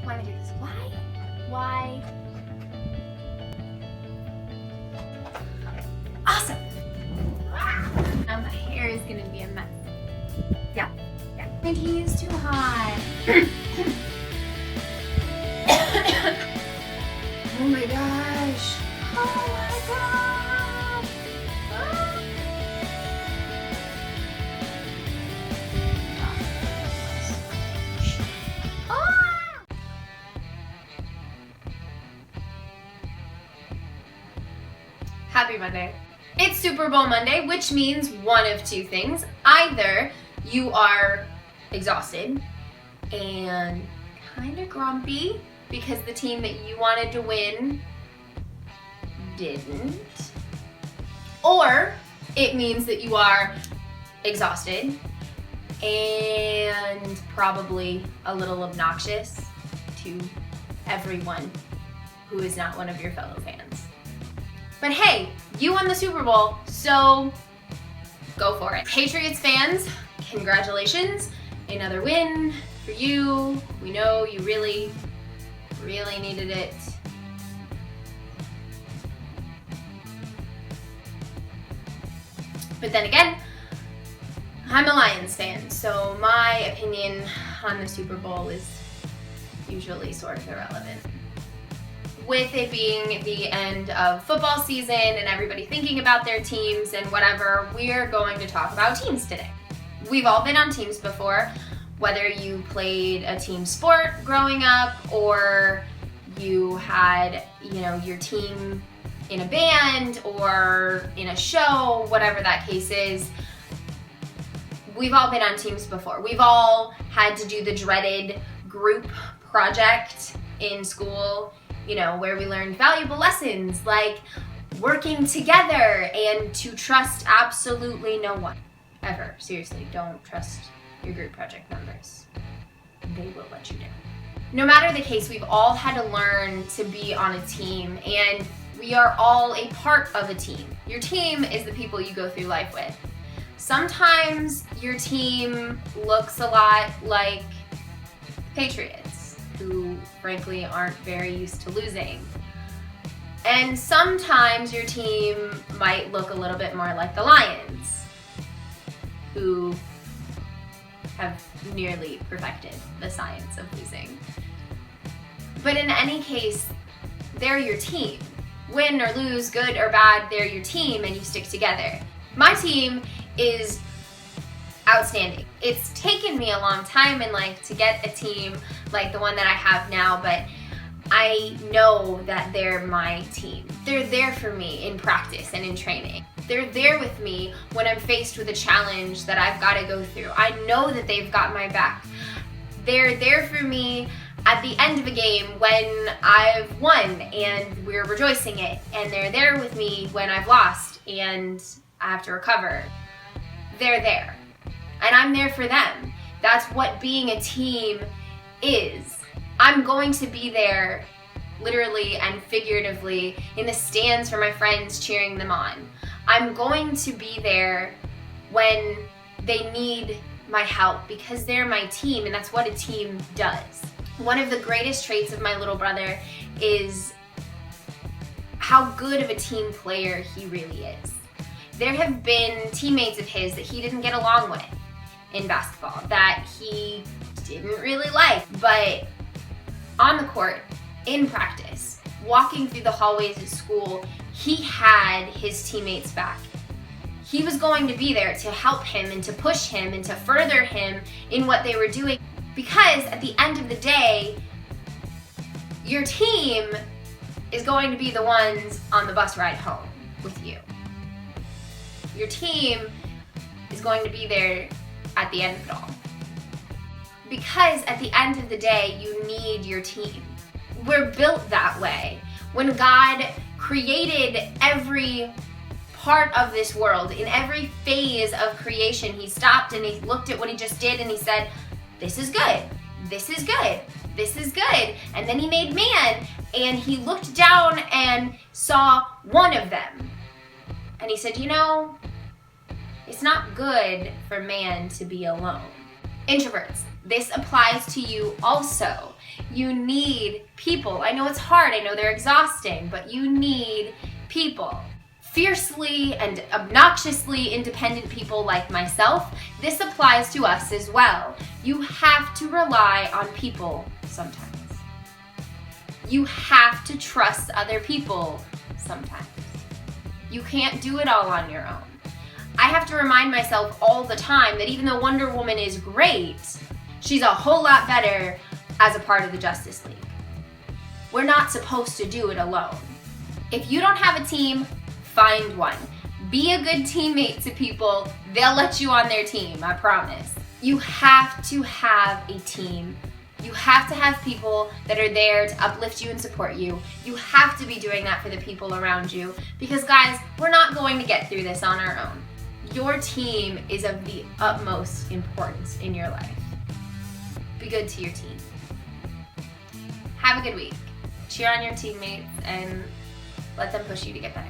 want to do this. Why? Why? Awesome. Now my hair is gonna be a mess. Yeah. My tea is too hot. Oh my gosh. Oh my god. Happy Monday. It's Super Bowl Monday, which means one of two things. Either you are exhausted and kind of grumpy because the team that you wanted to win didn't, or it means that you are exhausted and probably a little obnoxious to everyone who is not one of your fellow fans. But hey, you won the Super Bowl, so go for it. Patriots fans, congratulations. Another win for you. We know you really needed it. But then again, I'm a Lions fan, so my opinion on the Super Bowl is usually sort of irrelevant. With it being the end of football season and everybody thinking about their teams and whatever, we're going to talk about teams today. We've all been on teams before, whether you played a team sport growing up or you had, your team in a band or in a show, whatever that case is. We've all been on teams before. We've all had to do the dreaded group project in school, where we learned valuable lessons like working together and to trust absolutely no one. Ever. Seriously, don't trust your group project members. They will let you down. No matter the case, we've all had to learn to be on a team, and we are all a part of a team. Your team is the people you go through life with. Sometimes your team looks a lot like Patriots, who frankly aren't very used to losing. And sometimes your team might look a little bit more like the Lions, who have nearly perfected the science of losing. But in any case, they're your team. Win or lose, good or bad, they're your team and you stick together. My team is outstanding. It's taken me a long time in life to get a team like the one that I have now, but I know that they're my team. They're there for me in practice and in training. They're there with me when I'm faced with a challenge that I've got to go through. I know that they've got my back. They're there for me at the end of a game when I've won and we're rejoicing it. And they're there with me when I've lost and I have to recover. They're there. And I'm there for them. That's what being a team is. I'm going to be there literally and figuratively in the stands for my friends cheering them on. I'm going to be there when they need my help because they're my team and that's what a team does. One of the greatest traits of my little brother is how good of a team player he really is. There have been teammates of his that he didn't get along with in basketball, that he didn't really like, but on the court, in practice, walking through the hallways at school, he had his teammates' back. He was going to be there to help him and to push him and to further him in what they were doing, because at the end of the day, your team is going to be the ones on the bus ride home with you. Your team is going to be there at the end of it all. Because at the end of the day, you need your team. We're built that way. When God created every part of this world, in every phase of creation, he stopped and he looked at what he just did and he said, this is good, this is good, this is good. And then he made man and he looked down and saw one of them. And he said, it's not good for man to be alone. Introverts, this applies to you also. You need people. I know it's hard, I know they're exhausting, but you need people. Fiercely and obnoxiously independent people like myself, this applies to us as well. You have to rely on people sometimes. You have to trust other people sometimes. You can't do it all on your own. I have to remind myself all the time that even though Wonder Woman is great, she's a whole lot better as a part of the Justice League. We're not supposed to do it alone. If you don't have a team, find one. Be a good teammate to people. They'll let you on their team, I promise. You have to have a team. You have to have people that are there to uplift you and support you. You have to be doing that for the people around you because, guys, we're not going to get through this on our own. Your team is of the utmost importance in your life. Be good to your team. Have a good week. Cheer on your teammates and let them push you to get better.